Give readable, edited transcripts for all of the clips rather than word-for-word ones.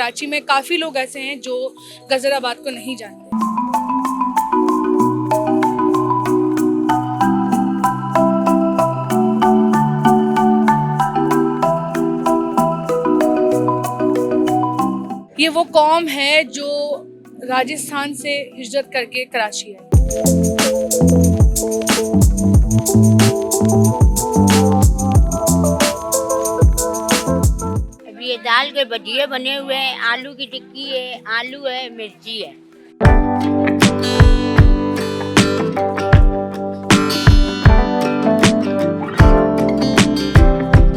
कराची में काफ़ी लोग ऐसे हैं जो गज़राबाद को नहीं जानते। ये वो कौम है जो राजस्थान से हिजरत करके कराची आई। अभी ये दाल के भजिए बने हुए हैं, आलू की टिक्की है, आलू है, मिर्ची है।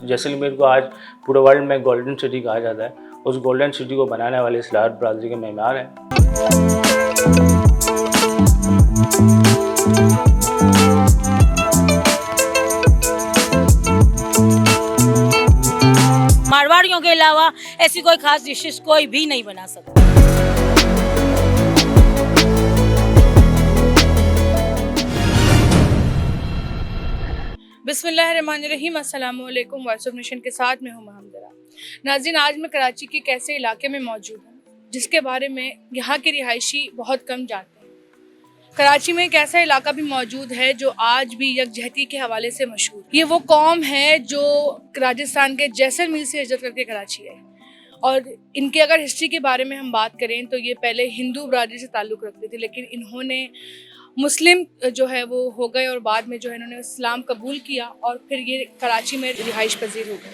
जैसलमेर को आज पूरे वर्ल्ड में गोल्डन सिटी कहा जाता है। उस गोल्डन सिटी को बनाने वाले इस लाहौर बरादरी के मेहमान हैं। मारवाड़ियों के अलावा ऐसी कोई खास डिशेस कोई भी नहीं बना सकता। बिस्मिल्लाहिर्रहमानिर्रहीम, अस्सलाम वालेकुम। वॉइस ऑफ नेशन के साथ मैं हूँ महमदरा। नाज़रीन, आज मैं कराची के कैसे इलाके में मौजूद हूँ जिसके बारे में यहाँ के रिहायशी बहुत कम जानते हैं। कराची में एक ऐसा इलाका भी मौजूद है जो आज भी यकजहती के हवाले से मशहूर। ये वो कौम है जो राजस्थान के जैसलमेर से हिजरत करके कराची है। और इनके अगर हिस्ट्री के बारे में हम बात करें तो ये पहले हिंदू बरादरी से ताल्लुक़ रखते थे, लेकिन इन्होंने मुस्लिम जो है वो हो गए और बाद में जो है इन्होंने इस्लाम कबूल किया और फिर ये कराची में रिहाइश पजीर हो गए।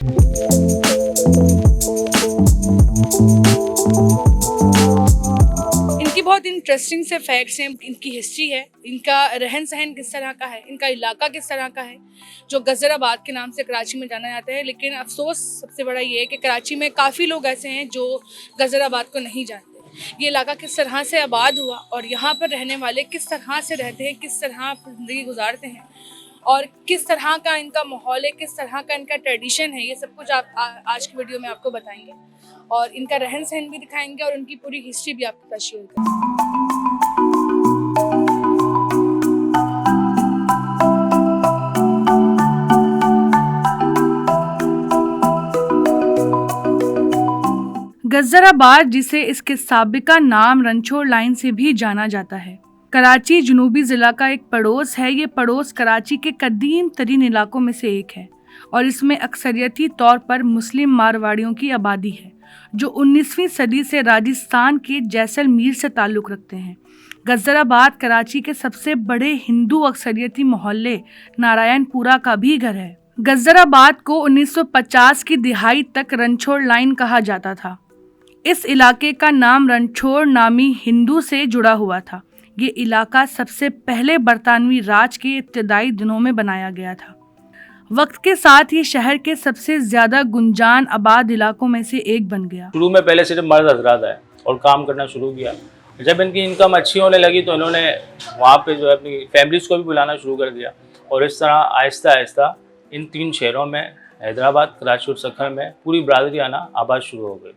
इनकी बहुत इंटरेस्टिंग से फैक्ट्स हैं, इनकी हिस्ट्री है, इनका रहन सहन किस तरह का है, इनका इलाका किस तरह का है जो गज़राबाद के नाम से कराची में जाना जाता है। लेकिन अफसोस सबसे बड़ा ये है कि कराची में काफ़ी लोग ऐसे हैं जो गज़राबाद को नहीं जानते। ये इलाका किस तरह से आबाद हुआ और यहाँ पर रहने वाले किस तरह से रहते हैं, किस तरह ज़िंदगी गुजारते हैं और किस तरह का इनका माहौल है, किस तरह का इनका ट्रेडिशन है, ये सब कुछ आप आज की वीडियो में आपको बताएंगे और इनका रहन सहन भी दिखाएंगे और उनकी पूरी हिस्ट्री भी आपके साथ शेयर करेंगे। गज़राबाद, जिसे इसके साबिका नाम रनछोड़ लाइन से भी जाना जाता है, कराची जनूबी ज़िला का एक पड़ोस है। ये पड़ोस कराची के कदीम तरीन इलाकों में से एक है और इसमें अक्सरियती तौर पर मुस्लिम मारवाड़ियों की आबादी है जो 19वीं सदी से राजस्थान के जैसलमेर से ताल्लुक़ रखते हैं। गज़राबाद कराची के सबसे बड़े हिंदू अक्सरियती मोहल्ले नारायणपुरा का भी घर है। गज़राबाद को 1950 की दिहाई तक रनछोड़ लाइन कहा जाता था। इस इलाके का नाम रणछोड़ नामी हिंदू से जुड़ा हुआ था। ये इलाका सबसे पहले बरतानवी राज के इब्तदाई दिनों में बनाया गया था। वक्त के साथ ये शहर के सबसे ज्यादा गुंजान आबाद इलाकों में से एक बन गया। शुरू में पहले सिर्फ मर्द हजरात आए और काम करना शुरू किया। जब इनकी इनकम अच्छी होने लगी तो इन्होंने वहाँ पे जो है अपनी फैमिलीज को भी बुलाना शुरू कर दिया और इस तरह आहिस्ता आहिस्ता इन 3 शहरों में, हैदराबाद, कराची और सक्खर में पूरी बरादरी आना आबाद शुरू हो गई।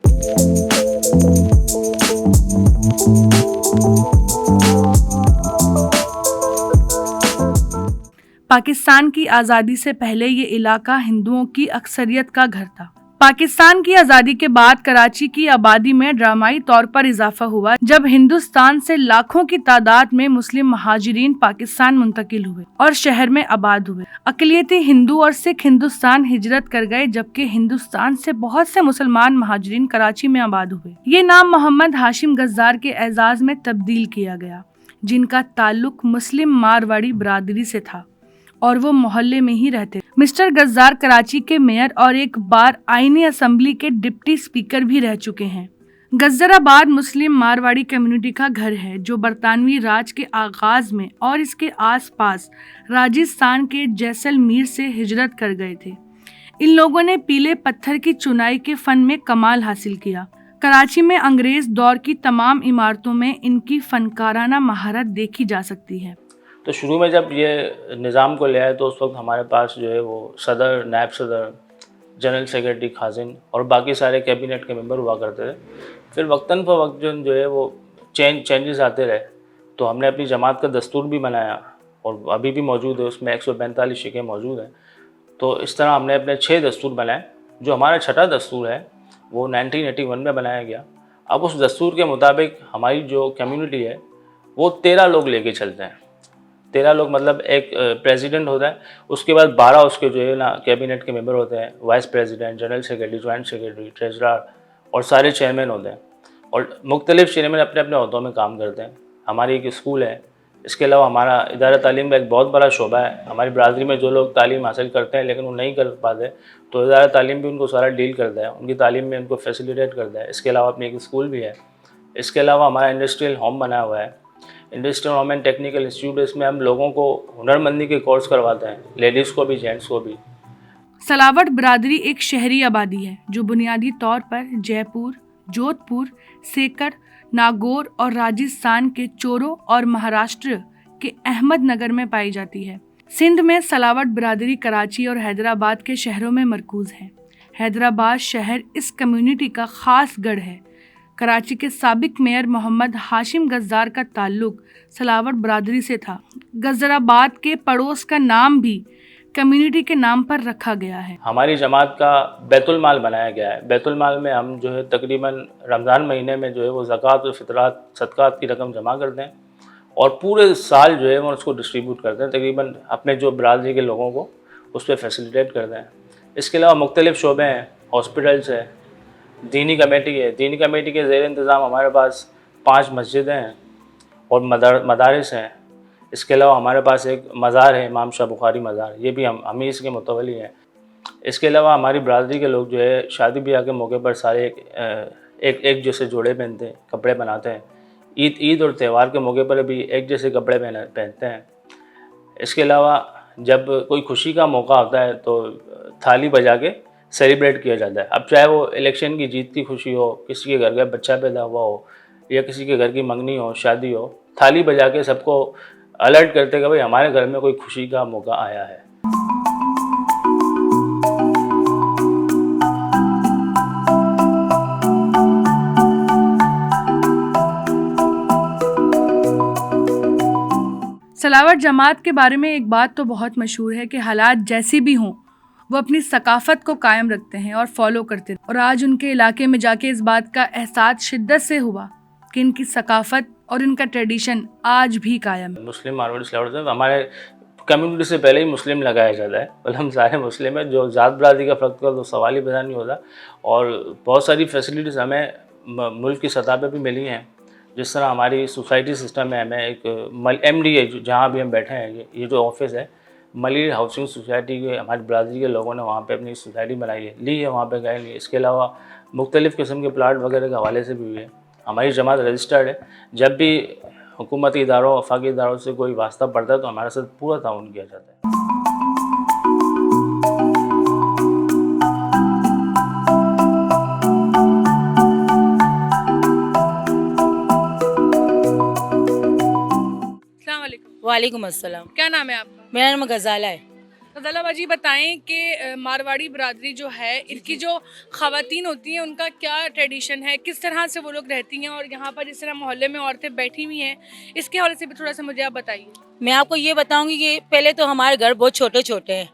पाकिस्तान की आज़ादी से पहले ये इलाका हिंदुओं की अक्सरियत का घर था। पाकिस्तान की आज़ादी के बाद कराची की आबादी में ड्रामाई तौर पर इजाफा हुआ जब हिंदुस्तान से लाखों की तादाद में मुस्लिम महाजिरीन पाकिस्तान मुंतकिल हुए और शहर में आबाद हुए। अक़लियती हिंदू और सिख हिंदुस्तान हिजरत कर गए, जबकि हिंदुस्तान से बहुत से मुसलमान महाजिरीन कराची में आबाद हुए। ये नाम मोहम्मद हाशिम गज़्ज़ार के एजाज में तब्दील किया गया, जिनका ताल्लुक मुस्लिम मारवाड़ी बरादरी से था और वो मोहल्ले में ही रहते। मिस्टर गज़्ज़ार कराची के मेयर और एक बार आईनी असेंबली के डिप्टी स्पीकर भी रह चुके हैं। गज़राबाद मुस्लिम मारवाड़ी कम्युनिटी का घर है जो बरतानवी राज के आगाज में और इसके आसपास राजस्थान के जैसलमेर से हिजरत कर गए थे। इन लोगों ने पीले पत्थर की चुनाई के फन में कमाल हासिल किया। कराची में अंग्रेज दौर की तमाम इमारतों में इनकी फनकाराना महारत देखी जा सकती है। तो शुरू में जब ये निज़ाम को ले आए तो उस वक्त हमारे पास जो है वो सदर, नायब सदर, जनरल सेक्रेटरी, खाजिन और बाकी सारे कैबिनेट के मेंबर हुआ करते थे। फिर वक्तन फ़वक्त जो है वो चेंजेस आते रहे तो हमने अपनी जमात का दस्तूर भी बनाया और अभी भी मौजूद है, उसमें 145 शिकें मौजूद हैं। तो इस तरह हमने अपने 6 दस्तूर बनाए। जो हमारा छठा दस्तूर है वो 1981 में बनाया गया अब उस दस्तूर के मुताबिक हमारी जो कम्युनिटी है वो 13 लोग लेके चलते हैं। 13 लोग मतलब एक प्रेसिडेंट होता है, उसके बाद 12 उसके जो है ना कैबिनेट के मेंबर होते हैं, vice president, general secretary, joint secretary, treasurer और सारे चेयरमैन होते हैं और मुख्तलिफ चेयरमैन अपने अपने अहदों में काम करते हैं। हमारी एक स्कूल है, इसके अलावा हमारा इदारा तालीम का एक बहुत बड़ा शोबा है। हमारी बरादरी में जो लोग तालीम हासिल करते हैं लेकिन वो नहीं कर पाते, तो इदारा तालीम भी उनको सारा डील करता है, उनकी तालीम में उनको फैसिलिटेट करता है। इसके अलावा अपनी एक स्कूल भी है। इसके अलावा हमारा इंडस्ट्रियल होम बना हुआ है, industrial home and technical institute. इसमें हम लोगों को हुनरमंदी के कोर्स करवाते हैं, लेडीज़ को भी, जेंट्स को भी। सलावट बिरादरी एक शहरी आबादी है जो बुनियादी तौर पर जयपुर, जोधपुर, सीकर, नागौर और राजस्थान के चोरों और महाराष्ट्र के अहमदनगर में पाई जाती है। सिंध में सलावट बिरादरी कराची और हैदराबाद के शहरों में मरकूज है। हैदराबाद शहर इस कम्युनिटी का खास गढ़ है। कराची के साबिक मेयर मोहम्मद हाशिम गज्जार का ताल्लुक सलावट बिरादरी से था। गजराबाद के पड़ोस का नाम भी कम्युनिटी के नाम पर रखा गया है। हमारी जमात का बैतुल माल बनाया गया है। बैतुल माल में हम जो है तकरीबन रमज़ान महीने में जो है वो ज़कात और फितरात, सदक़ात की रकम जमा करते हैं और पूरे साल जो है वो उसको डिस्ट्रीब्यूट करते हैं, तकरीबन अपने जो बरादरी के लोगों को उस पर फैसिलिटेट करते हैं। इसके अलावा मुख्तलिफ़ शोबे हैं, हॉस्पिटल्स है, दीनी कमेटी है। दीनी कमेटी के ज़ेर इंतज़ाम हमारे पास 5 मस्जिदें हैं और मदारिस हैं। इसके अलावा हमारे पास एक मज़ार है, इमाम शाह बुखारी मज़ार, ये भी हम ही इसके मुतवली हैं। इसके अलावा हमारी बरादरी के लोग जो है शादी ब्याह के मौके पर सारे एक जैसे जोड़े पहनते हैं, कपड़े बनाते हैं। ईद और त्यौहार के मौके पर भी एक जैसे कपड़े पहनते हैं। इसके अलावा जब कोई खुशी का मौका होता है तो थाली बजा के सेलिब्रेट किया जाता है। अब चाहे वो इलेक्शन की जीत की खुशी हो, किसी के घर का बच्चा पैदा हुआ हो या किसी के घर की मंगनी हो, शादी हो, थाली बजा के सबको अलर्ट करते कि भाई हमारे घर में कोई खुशी का मौका आया है। सलावट जमात के बारे में एक बात तो बहुत मशहूर है कि हालात जैसी भी हों वो अपनी सकाफत को कायम रखते हैं और फॉलो करते हैं। और आज उनके इलाके में जाके इस बात का एहसास शिद्दत से हुआ कि इनकी सकाफत और इनका ट्रेडिशन आज भी कायम है। मुस्लिम मारवाड़ी सलावट हमारे कम्युनिटी से पहले ही मुस्लिम लगाया जाता है, मतलब हम सारे मुस्लिम हैं। जो ज़ात बरादरी का फ़र्क का तो सवाल ही पैदा नहीं होता। और बहुत सारी फैसिलिटीज़ हमें मुल्क की सतह पे भी मिली हैं। जिस तरह हमारी सोसाइटी सिस्टम है, हमें एक MD है जहाँ भी हम बैठे हैं, ये जो ऑफिस है मलिर हाउसिंग सोसाइटी के, हमारी बरादरी के लोगों ने वहाँ पे अपनी सोसाइटी बनाई है, ली है, वहाँ पे गए नहीं। इसके अलावा मुख्तलिफ़ किस्म के प्लाट वगैरह के हवाले से भी हुई है। हमारी जमात रजिस्टर्ड है। जब भी हुकूमती इदारों, वफाकी इदारों से कोई वास्ता पड़ता है तो हमारे साथ पूरा ताउन किया जाता है। वालेकुम अस्सलाम। क्या नाम है आपका? मेरा नाम गजाला है। गजाला बाजी बताएं कि मारवाड़ी बिरादरी जो है, इनकी जो ख़वातीन होती हैं उनका क्या ट्रेडिशन है, किस तरह से वो लोग रहती हैं और यहाँ पर जिस तरह मोहल्ले में औरतें बैठी हुई हैं, इसके हवाले से भी थोड़ा सा मुझे आप बताइए। मैं आपको ये बताऊंगी कि पहले तो हमारे घर बहुत छोटे छोटे हैं,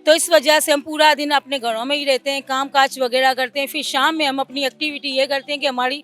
तो इस वजह से हम पूरा दिन अपने घरों में ही रहते हैं, काम काज वगैरह करते हैं। फिर शाम में हम अपनी एक्टिविटी ये करते हैं कि हमारी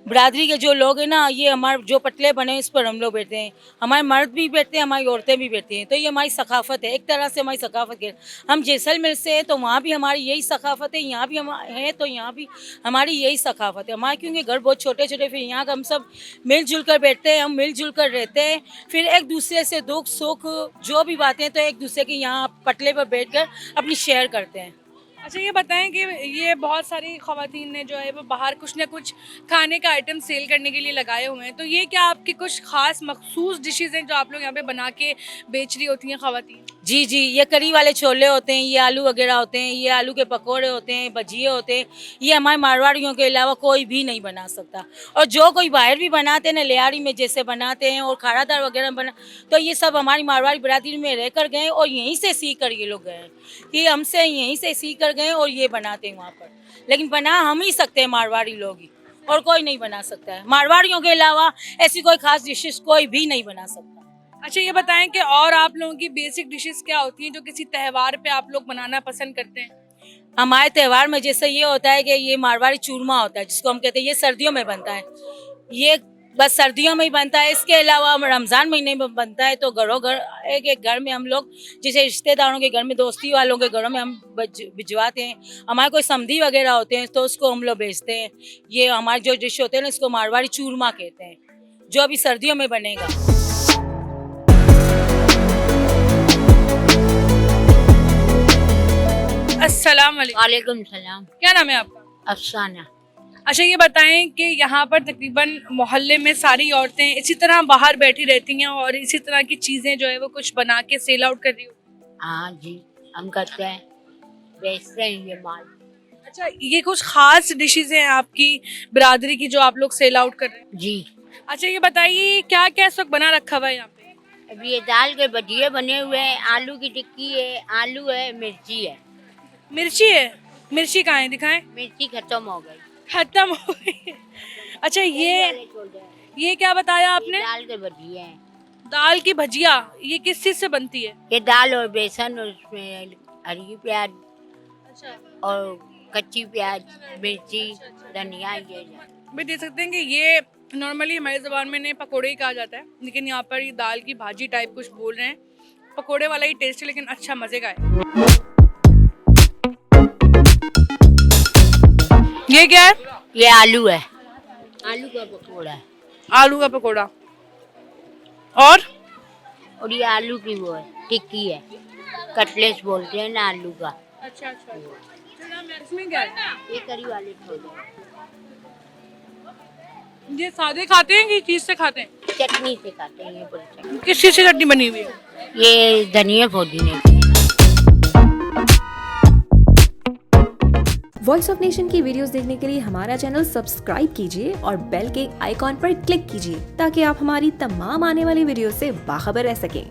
बिरादरी के जो लोग हैं ना, ये हमारे जो पटले बने हैं इस पर हम लोग बैठते हैं। हमारे मर्द भी बैठते हैं, हमारी औरतें भी बैठती हैं। तो ये हमारी सकाफत है, एक तरह से हमारी सकाफत है। हम जैसलमेर से हैं तो वहाँ भी हमारी यही सकाफत है, यहाँ भी हम हैं तो यहाँ भी हमारी यही सकाफत है। हमारे क्योंकि घर बहुत छोटे छोटे, फिर यहाँ हम सब मिलजुल कर बैठते हैं, हम मिलजुल कर रहते हैं। फिर एक दूसरे से दुख सुख जो भी बातें तो एक दूसरे के यहाँ पटले पर बैठ कर अपनी शेयर करते हैं। अच्छा, ये बताएं कि ये बहुत सारी ख़वातीन ने जो है वो बाहर कुछ ना कुछ खाने का आइटम सेल करने के लिए लगाए हुए हैं, तो ये क्या आपकी कुछ ख़ास मखसूस डिशेज़ हैं जो आप लोग यहाँ पे बना के बेच रही होती हैं ख़वातीन? जी जी, ये करी वाले छोले होते हैं, ये आलू वगैरह होते हैं, ये आलू के पकोड़े होते हैं, भजिए होते हैं। ये हमारे मारवाड़ियों के अलावा कोई भी नहीं बना सकता। और जो कोई बाहर भी बनाते हैं ना, लियाड़ी में जैसे बनाते हैं और खारादार वगैरह बना, तो ये सब हमारी मारवाड़ी बिरादरी में रह कर गए और यहीं से सीख कर ये लोग गए कि हमसे यहीं से सीख कर गए और ये बनाते हैं वहाँ पर। लेकिन बना हम ही सकते हैं मारवाड़ी लोग ही, और कोई नहीं बना सकता है। मारवाड़ियों के अलावा ऐसी कोई खास डिशेस कोई भी नहीं बना सकता। अच्छा, ये बताएं कि और आप लोगों की बेसिक डिशेस क्या होती हैं जो किसी त्यौहार पे आप लोग बनाना पसंद करते हैं? हमारे त्योहार में जैसे ये होता है कि ये मारवाड़ी चूरमा होता है जिसको हम कहते हैं, ये सर्दियों में बनता है, ये बस सर्दियों में ही बनता है। इसके अलावा रमज़ान महीने में बनता है। तो घरों घर एक एक घर में हम लोग जैसे रिश्तेदारों के घर में, दोस्ती वालों के घरों में हम भिजवाते हैं। हमारे कोई समधी वगैरह होते हैं तो उसको हम लोग भेजते हैं। ये हमारे जो डिश होते हैं ना, इसको मारवाड़ी चूरमा कहते हैं, जो अभी सर्दियों में बनेगा। अस्सलाम वालेकुम। वालेकुम सलाम। क्या नाम है आपका? अफसाना। अच्छा, ये बताएं कि यहाँ पर तकरीबन मोहल्ले में सारी औरतें इसी तरह बाहर बैठी रहती हैं और इसी तरह की चीज़ें जो है वो कुछ बना के सेल आउट कर रही हो? हाँ जी, हम करते हैं, बेचते हैं ये माल। अच्छा, ये कुछ खास डिशेज हैं आपकी बिरादरी की जो आप लोग सेल आउट कर रहे हैं? जी। अच्छा, ये बताइए क्या क्या इस वक्त बना रखा हुआ है यहाँ पे? अभी ये दाल के भजिए बने हुए हैं, आलू की टिक्की है, आलू है, मिर्ची है। मिर्ची है? मिर्ची कहाँ है, दिखाएं। मिर्ची खत्म हो गई। खत्म हो गई। अच्छा, ये क्या बताया आपने? दाल के भजिए हैं। दाल की भजिया, ये किस चीज से बनती है? ये दाल और बेसन और उसमें हरी प्याज अच्छा, और कच्ची प्याज, मिर्ची, धनिया, ये भी देख सकते हैं कि ये नॉर्मली हमारी ज़बान में इन्हें पकोड़े ही कहा जाता है, लेकिन यहाँ पर ये दाल की भाजी टाइप कुछ बोल रहे हैं। पकोड़े वाला ही टेस्ट है, लेकिन अच्छा मजे का है। ये क्या है? ये आलू है, आलू का पकौड़ा है। आलू का पकोड़ा। और ये आलू की वो है, टिक्की है, कटलेस बोलते हैं ना आलू का। अच्छा अच्छा, इसमें क्या है? ये करी वाले छोले, ये सादे खाते हैं कि चीज से खाते हैं? चटनी से खाते हैं। ये पूरी चटनी, किस चीज से चटनी बनी हुई है? ये धनिया पुदीने की। वॉइस ऑफ नेशन की वीडियोस देखने के लिए हमारा चैनल सब्सक्राइब कीजिए और बेल के आइकॉन पर क्लिक कीजिए ताकि आप हमारी तमाम आने वाली वीडियो से बाखबर रह सकें।